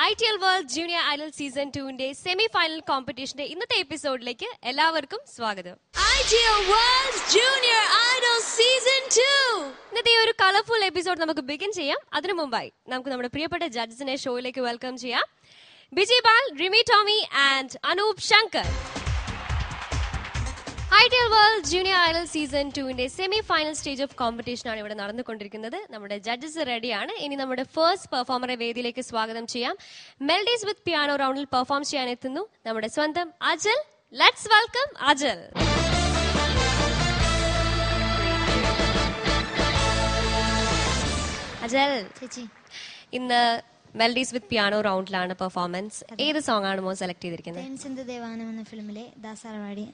ITL World Junior Idol Season 2 semi-final competition ഇന്നത്തെ എപ്പിസോഡിലേക്ക് എല്ലാവർക്കും സ്വാഗതം. ITL World Junior Idol Season 2 ഇന്നത്തെ ഒരു കളർഫുൾ എപ്പിസോഡ് നമുക്ക് ബിഗിൻ ചെയ്യാം. അതിനു മുമ്പായി നമുക്ക് നമ്മുടെ പ്രിയപ്പെട്ട ജഡ്ജസിനെ ഷോയിലേക്ക് വെൽക്കം ചെയ്യാം. Biji Bal, Rimi Tomy and Anoop Shankar. ITL World Junior Idol Season 2 semi-final stage of competition ആണ് ഇവിടെ നടന്നുകൊണ്ടിരിക്കുന്നത്. നമ്മുടെ ജഡ്ജസ് റെഡിയാണ്. ഇനി നമ്മുടെ ഫസ്റ്റ് പെർഫോമറെ വേദിയിലേക്ക് സ്വാഗതം ചെയ്യാം. മെലഡീസ് വിത്ത് പിയാനോ റൗണ്ടിൽ പെർഫോം ചെയ്യാൻ എത്തുന്നു നമ്മുടെ സ്വന്തം agile. Let's welcome agile. Agile ചേച്ചി, ഇന്ന് മെലഡീസ് വിത്ത് പിയാനോ റൗണ്ടിലാണ് പെർഫോമൻസ്. ഏത് സോങ് ആണ് മോൻ സെലക്ട് ചെയ്തിരിക്കുന്നത്? ദേവാനം എന്ന ഫിലിമിലെ ദാസാർവാടി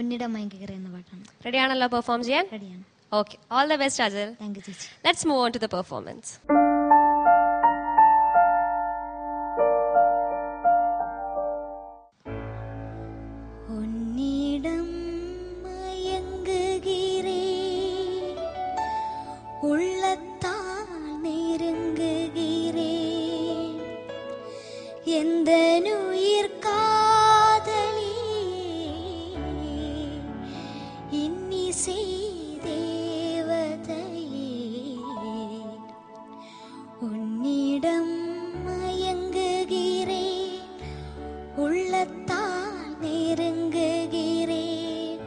ഒന്നിട മയങ്ങിക്കര എന്ന പാട്ടാണ്. റെഡിയാണല്ലോ പെർഫോം ചെയ്യാൻ? റെഡിയാണ്. Okay, all the best Ajal. Thank you ചേച്ചി. Let's move on to the performance. ഒന്നിടം മയങ്ങുകിരേ ഉള്ളത്താൽ നെരുങ്ങുകിരേ എന്തനുയിർ കാതലി இன்னிசை தேவதையே உன்னிடம் மயங்குகிறேன் உள்ளத்தால் நெருங்குகிறேன்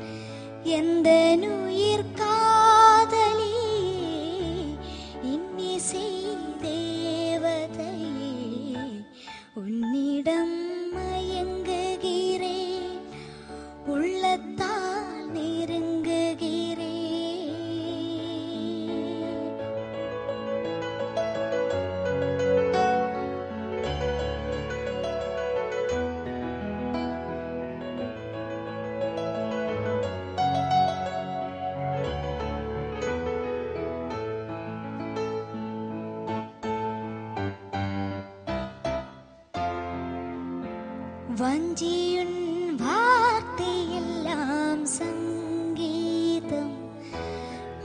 எந்த நுயிர் காதலி இன்னிசை தேவதையே உன்னிடம் மயங்குகிறேன் உள்ளத்தால் நெருங்குகிறேன். வஞ்சியுன் வார்த்தையெல்லாம் சங்கீதம்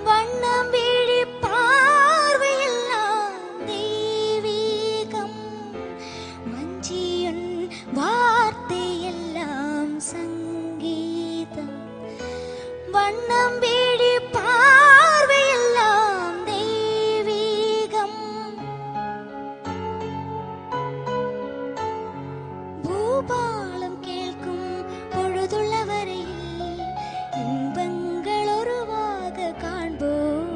வண்ணம் விழி பார்வையெல்லாம் தெய்வீகம் வஞ்சியுன் வார்த்தையெல்லாம் சங்கீதம் வண்ணம் விழி பார்வையெல்லாம் தெய்வீகம் பூபாலம் கேட்கும் பொழுதுள்ள வரையில் இன்பங்கள் ஒருவாக காண்போம்.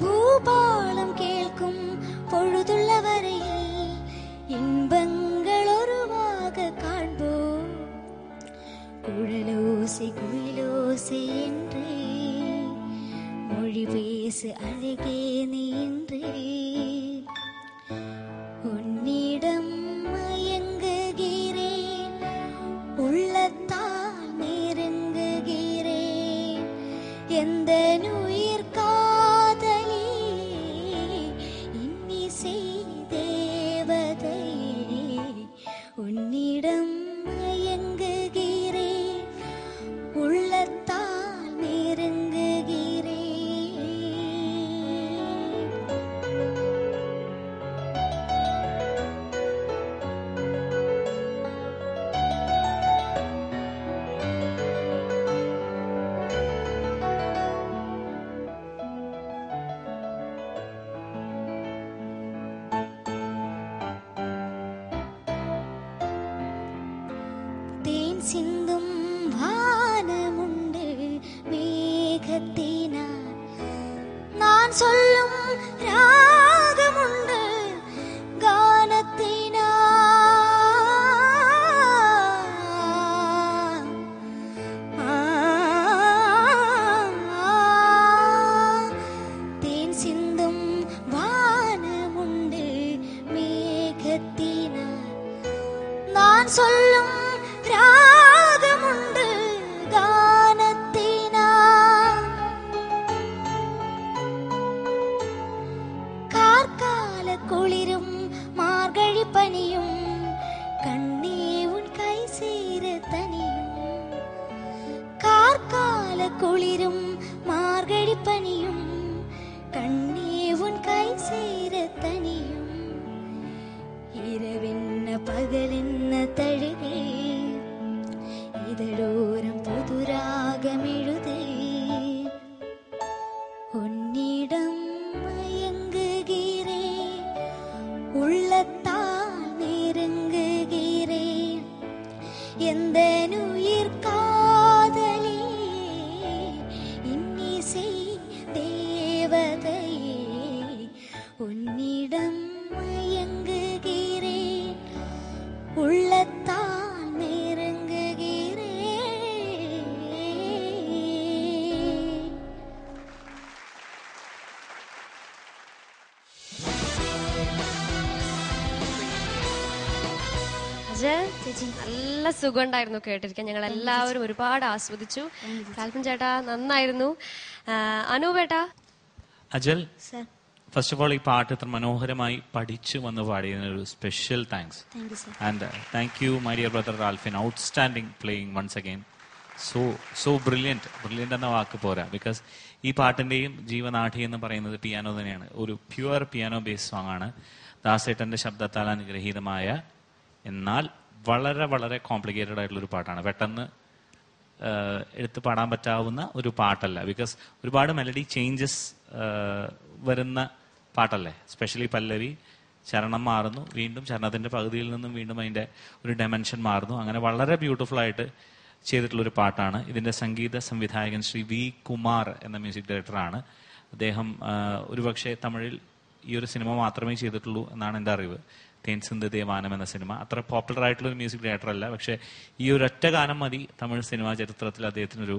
பூபாலம் கேட்கும் பொழுதுள்ள வரையில் இன்பங்கள் ஒருவாக காண்போம். குழலோசை குயிலோசை என்று மொழி பேசு அழகே நின்று உன்னிடம் மயங்குகிறேன் உள்ளத்தால் நெருங்குகிறேன் எந்த நுயிர் காதலி இன்னிசை தேவதையே உன்னிடம் மயங்குகிறேன் உள்ளத்தால் நெருங்குகிறேன். தேன் சிந்தும் வானமுண்டு மேகத்தினார் நான் சொல்லும் ராகமுண்டு கானத்தினார். தேன் சிந்தும் வானமுண்டு மேகத்தினார் நான் சொல்லும் ராகமுண்டு கானத்தினார். கார்கால குளிரும் மார்கழி பனியும் கண்ணே உன் கை சேர தனியும். கார்கால குளிரும் மார்கழி பனியும் கண்ணே உன் கை சேர தனியும். ഇരവെന്ന പകലെന്ന തഴുകി ഇതളോരം പുതുരാഗമെഴുതി ഉന്നിടം മയങ്ങുകീരേ உள்ளத்தால் நெருங்குகிறேன் எந்தனுயிர் காதலி இன்னிசை தேவதையே உன்னிடம் மயங்குகிறேன் உள்ளத்தால் நெருங்குகிறேன். നല്ല സുഖമുണ്ടായിരുന്നു കേട്ടിരിക്കാൻ. ഞങ്ങൾ എല്ലാവരും ഒരുപാട് ആസ്വദിച്ചു. കാൽപ്പൻ ചേട്ടാ നന്നായിരുന്നു. അനൂപേട്ടാ. അജൽ, ഫസ്റ്റ് ഓഫ് ഓൾ ഈ പാട്ട് ഇത്ര മനോഹരമായി പഠിച്ചു വന്ന് പാടിയതിന് ഒരു special thanks. And thank you my dear brother Alphin. Outstanding playing once again. So brilliant. Brilliant എന്ന വാക്ക് പോരാ. ബിക്കോസ് ഈ പാട്ടിന്റെയും ജീവനാഠി എന്ന് പറയുന്നത് പിയാനോ തന്നെയാണ്. ഒരു പ്യുവർ പിയാനോ ബേസ് സോങ് ആണ്. ദാസേട്ടന്റെ ശബ്ദത്താൽ അനുഗ്രഹീതമായ, എന്നാൽ വളരെ വളരെ കോംപ്ലിക്കേറ്റഡ് ആയിട്ടുള്ള ഒരു പാട്ടാണ്. പെട്ടെന്ന് എടുത്ത് പാടാൻ പറ്റാവുന്ന ഒരു പാട്ടല്ല. ബിക്കോസ് ഒരുപാട് മെലഡി ചേഞ്ചസ് വരുന്ന പാട്ടല്ലേ. സ്പെഷ്യലി പല്ലവി, ചരണം മാറുന്നു, വീണ്ടും ചരണത്തിന്റെ പകുതിയിൽ നിന്നും വീണ്ടും അതിന്റെ ഒരു ഡയമെൻഷൻ മാറുന്നു. അങ്ങനെ വളരെ ബ്യൂട്ടിഫുൾ ആയിട്ട് ചെയ്തിട്ടുള്ളൊരു പാട്ടാണ്. ഇതിന്റെ സംഗീത സംവിധായകൻ ശ്രീ വി കുമാർ എന്ന മ്യൂസിക് ഡയറക്ടറാണ്. അദ്ദേഹം ഒരുപക്ഷെ തമിഴിൽ ഈ ഒരു സിനിമ മാത്രമേ ചെയ്തിട്ടുള്ളൂ എന്നാണ് എൻ്റെ അറിവ്. തേൻ സിന്ത് ദേവാനം എന്ന സിനിമ അത്ര പോപ്പുലർ ആയിട്ടുള്ള ഒരു മ്യൂസിക് ഡയറക്ടർ അല്ല. പക്ഷെ ഈ ഒരു ഒറ്റ ഗാനം മതി തമിഴ് സിനിമാ ചരിത്രത്തിൽ അദ്ദേഹത്തിനൊരു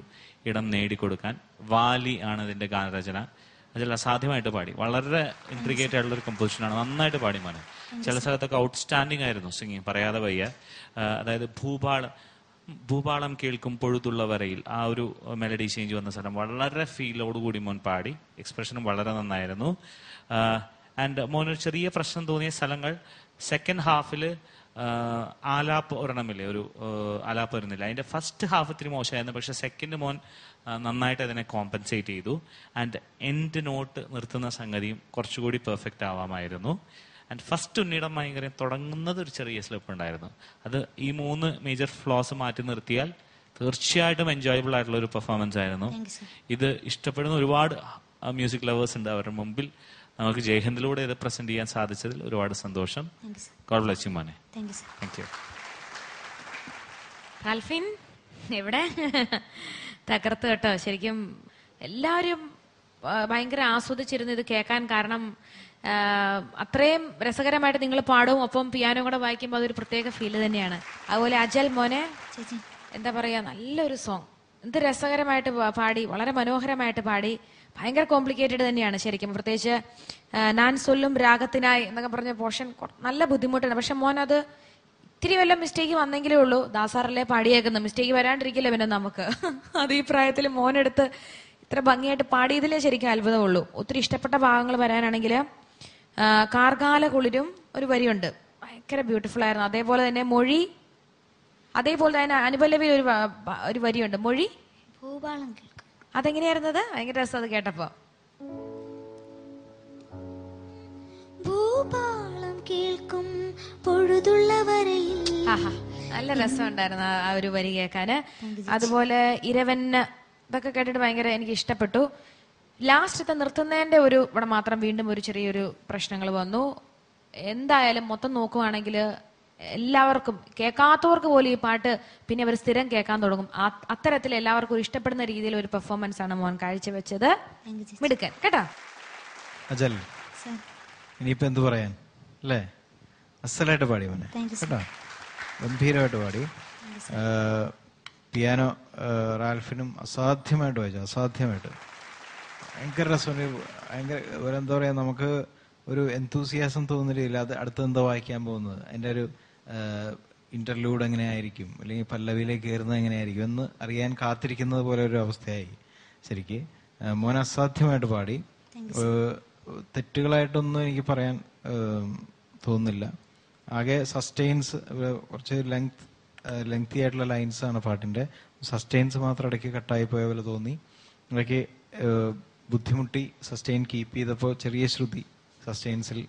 ഇടം നേടിക്കൊടുക്കാൻ. വാലി ആണ് ഇതിന്റെ ഗാനരചന. അതിൽ അസാധ്യമായിട്ട് പാടി. വളരെ ഇൻട്രിഗേറ്റ് ആയിട്ടുള്ള ഒരു കമ്പോസിഷനാണ്. നന്നായിട്ട് പാടി മോനെ. ചില സ്ഥലത്തൊക്കെ ഔട്ട്സ്റ്റാൻഡിംഗ് ആയിരുന്നു സിംഗിങ്, പറയാതെ വയ്യ. അതായത് ഭൂപാളം കേൾക്കും പൊഴുതുള്ള വരയിൽ ആ ഒരു മെലഡി ചേഞ്ച് വന്ന സ്ഥലം വളരെ ഫീലോടുകൂടി മോൻ പാടി. എക്സ്പ്രഷനും വളരെ നന്നായിരുന്നു. ആൻഡ് മോനൊരു ചെറിയ പ്രശ്നം തോന്നിയ സ്ഥലങ്ങൾ, സെക്കൻഡ് ഹാഫില് ആലാപ്പ് ഒരെണ്ണമില്ലേ, ഒരു ആലാപ്പ് വരുന്നില്ല. അതിന്റെ ഫസ്റ്റ് ഹാഫ് ഇത്തിരി മോശമായിരുന്നു. പക്ഷെ സെക്കൻഡ് മോൻ നന്നായിട്ട് അതിനെ കോമ്പൻസേറ്റ് ചെയ്തു. ആൻഡ് എൻഡ് നോട്ട് നിർത്തുന്ന സംഗതിയും കുറച്ചുകൂടി പെർഫെക്റ്റ് ആവാമായിരുന്നു. ആൻഡ് ഫസ്റ്റ് ഉണ്ണിയിടം ഭയങ്കര തുടങ്ങുന്നത് ഒരു ചെറിയ സ്ലിപ്പ് ഉണ്ടായിരുന്നു. അത് ഈ 3 മേജർ ഫ്ലോസ് മാറ്റി നിർത്തിയാൽ തീർച്ചയായിട്ടും എൻജോയബിൾ ആയിട്ടുള്ള ഒരു പെർഫോമൻസ് ആയിരുന്നു. ഇത് ഇഷ്ടപ്പെടുന്ന ഒരുപാട് മ്യൂസിക് ലവേഴ്സ് ഉണ്ട്. അവരുടെ മുമ്പിൽ നമുക്ക് ജയ്ഹിന്ദിലൂടെ ഇത് പ്രസന്റ് ചെയ്യാൻ സാധിച്ചതിൽ ഒരുപാട് സന്തോഷം. ഗോഡ് ബ്ലെസ് യു മോനെ. Thank you. ആൽഫിൻ എവിടെ തകർത്ത് കേട്ടോ. ശരിക്കും എല്ലാവരും ഭയങ്കര ആസ്വദിച്ചിരുന്നു ഇത് കേൾക്കാൻ. കാരണം അത്രയും രസകരമായിട്ട് നിങ്ങൾ പാടും, ഒപ്പം പിയാനോ കൂടെ വായിക്കുമ്പോൾ അതൊരു പ്രത്യേക ഫീല് തന്നെയാണ്. അതുപോലെ അജൽ മോനെ, എന്താ പറയാ, നല്ലൊരു സോങ്. എന്ത് രസകരമായിട്ട് പാടി, വളരെ മനോഹരമായിട്ട് പാടി. ഭയങ്കര കോംപ്ലിക്കേറ്റഡ് തന്നെയാണ് ശരിക്കും. പ്രത്യേകിച്ച് ഞാൻ സൊല്ലും രാഗത്തിനായി എന്നൊക്കെ പറഞ്ഞ പോർഷൻ നല്ല ബുദ്ധിമുട്ടാണ്. പക്ഷെ മോൻ അത് ഇത്തിരി വല്ല മിസ്റ്റേക്ക് വന്നെങ്കിലേ ഉള്ളൂ. ദാസാറല്ലേ പാടിയേക്കുന്നത്, മിസ്റ്റേക്ക് വരാണ്ടിരിക്കില്ല പിന്നെ നമുക്ക്. അത് ഈ പ്രായത്തിൽ മോനെടുത്ത് ഇത്ര ഭംഗിയായിട്ട് പാടിയതിലേ ശരിക്കും അത്ഭുതമുള്ളൂ. ഒത്തിരി ഇഷ്ടപ്പെട്ട ഭാഗങ്ങൾ വരാനാണെങ്കിൽ കാർഗാല കുളിരും ഒരു വരിയുണ്ട്, ഭയങ്കര ബ്യൂട്ടിഫുൾ ആയിരുന്നു. അതേപോലെ തന്നെ മൊഴി, അതേപോലെ തന്നെ അനുപല്ലവിയിൽ ഒരു വരിയുണ്ട്, മൊഴി ഭൂപാളം കേൾക്കും. അതെങ്ങനെയായിരുന്നത്? ഭയങ്കര രസം അത് കേട്ടപ്പോ. ഭൂപാളം കേൾക്കും പൊഴുതുള്ള വരയിൽ. ആഹാ, നല്ല രസം ഉണ്ടായിരുന്നു ആ ഒരു വരി കേൾക്കാന്. അതുപോലെ ഇരവന്, ഇതൊക്കെ കേട്ടിട്ട് ഭയങ്കര എനിക്ക് ഇഷ്ടപ്പെട്ടു. ലാസ്റ്റത്തെ നിർത്തുന്നതിന്റെ ഒരു ഇവിടെ മാത്രം വീണ്ടും ഒരു ചെറിയൊരു പ്രശ്നങ്ങൾ വന്നു. എന്തായാലും മൊത്തം നോക്കുവാണെങ്കിൽ എല്ലാവർക്കും, കേൾക്കാത്തവർക്ക് പോലും ഈ പാട്ട് പിന്നെ അവർ സ്ഥിരം കേൾക്കാൻ തുടങ്ങും. അത്തരത്തിൽ എല്ലാവർക്കും ഇഷ്ടപ്പെടുന്ന രീതിയിൽ ഒരു പെർഫോമൻസ് ആണ് മോൻ കാഴ്ചവെച്ചത്. മിടുക്കൻ കേട്ടോ. അജൽ, ഇനിയിപ്പോ എന്ത് പറയാൻ അല്ലേ? അസലായിട്ട് പാടി മോനെ കേട്ടോ, ഗംഭീരമായിട്ട് പാടി. പിയാനോ റാൽഫിനും അസാധ്യമായിട്ട് വായിച്ചു, അസാധ്യമായിട്ട്. ഭയങ്കര രസം. ഭയങ്കര എന്താ പറയാ, നമുക്ക് ഒരു എന്തൂസിയാസം തോന്നുന്നില്ല അത് അടുത്തെന്താ വായിക്കാൻ പോകുന്നത്, അതിന്റെ ഒരു ഇന്റർലൂഡ് എങ്ങനെയായിരിക്കും, അല്ലെങ്കിൽ പല്ലവിയിലേക്ക് കയറുന്നത് എങ്ങനെയായിരിക്കും എന്ന് അറിയാൻ കാത്തിരിക്കുന്നത് പോലെ ഒരു അവസ്ഥയായി ശരിക്ക്. മോൻ അസാധ്യമായിട്ട് പാടി. തെറ്റുകളായിട്ടൊന്നും എനിക്ക് പറയാൻ തോന്നുന്നില്ല. ആകെ സസ്റ്റെയിൻസ്, കുറച്ച് ലെങ്തി ആയിട്ടുള്ള ലൈൻസ് ആണ് പാട്ടിന്റെ. സസ്റ്റെയിൻസ് മാത്രം ഇടയ്ക്ക് കട്ടായി പോയ പോലെ തോന്നി. ഇടയ്ക്ക് ബുദ്ധിമുട്ടി സസ്റ്റെയിൻ കീപ്പ് ചെയ്തപ്പോൾ ചെറിയ ശ്രുതി സസ്റ്റെയിൻസിൽ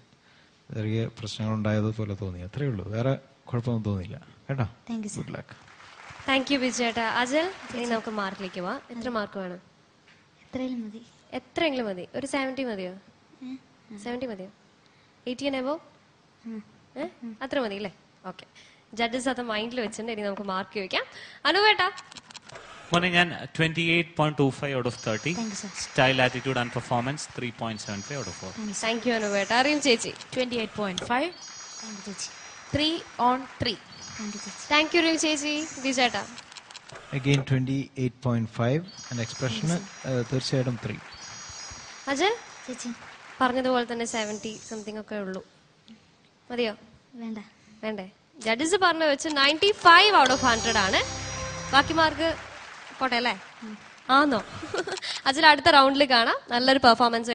ചെറിയ പ്രശ്നങ്ങൾ ഉണ്ടായതുപോലെ തോന്നി, അത്രേ ഉള്ളൂ. വേറെ കുഴപ്പമൊന്നും തോന്നിയില്ല കേട്ടോ. Good luck. താങ്ക് യു ബിജേട്ടാ. അജൽ, ഇനി നമുക്ക് മാർക്കിലേക്ക് പോവാം. എത്ര മാർക്ക് വേണം? എത്രയും മതി. എത്രയെങ്കിലും മതി. ഒരു 70 മതിയോ? 70 മതിയോ? 80 and above? അത്ര മതി അല്ലേ? ഓക്കെ. ജഡ്ജസ് അത് മൈൻഡിൽ വെച്ചിട്ടുണ്ട്. ഇനി നമുക്ക് മാർക്ക് ചോദിക്കാം. അനുവേട്ടാ? മോനെ, ഞാൻ 28.25 out of 30. Style, attitude and performance 3.75 out of 4. Thank you അനുവേട്ട. അറിയും ചേച്ചി? 28.5. 3 on 3. താങ്ക് യു റിയും ചേച്ചി. ബിജേട്ടാ? അഗെയിൻ 28.5 ആൻഡ് എക്സ്പ്രഷന് തീർച്ചയായിട്ടും 3. അജൽ? ചേച്ചി പറഞ്ഞതുപോലെ തന്നെ 70 സംതിങ് ഒക്കെ ഉള്ളൂ. മതിയോ? വേണ്ട. വേണ്ടേ? ജഡ്ജസ് പറഞ്ഞു വെച്ച് 95 out of 100 ആണ്. ബാക്കി മാർക്ക് പോട്ടെ അല്ലേ? ആന്നോ? അതിൽ അടുത്ത റൗണ്ടിൽ കാണാം. നല്ലൊരു പെർഫോമൻസ്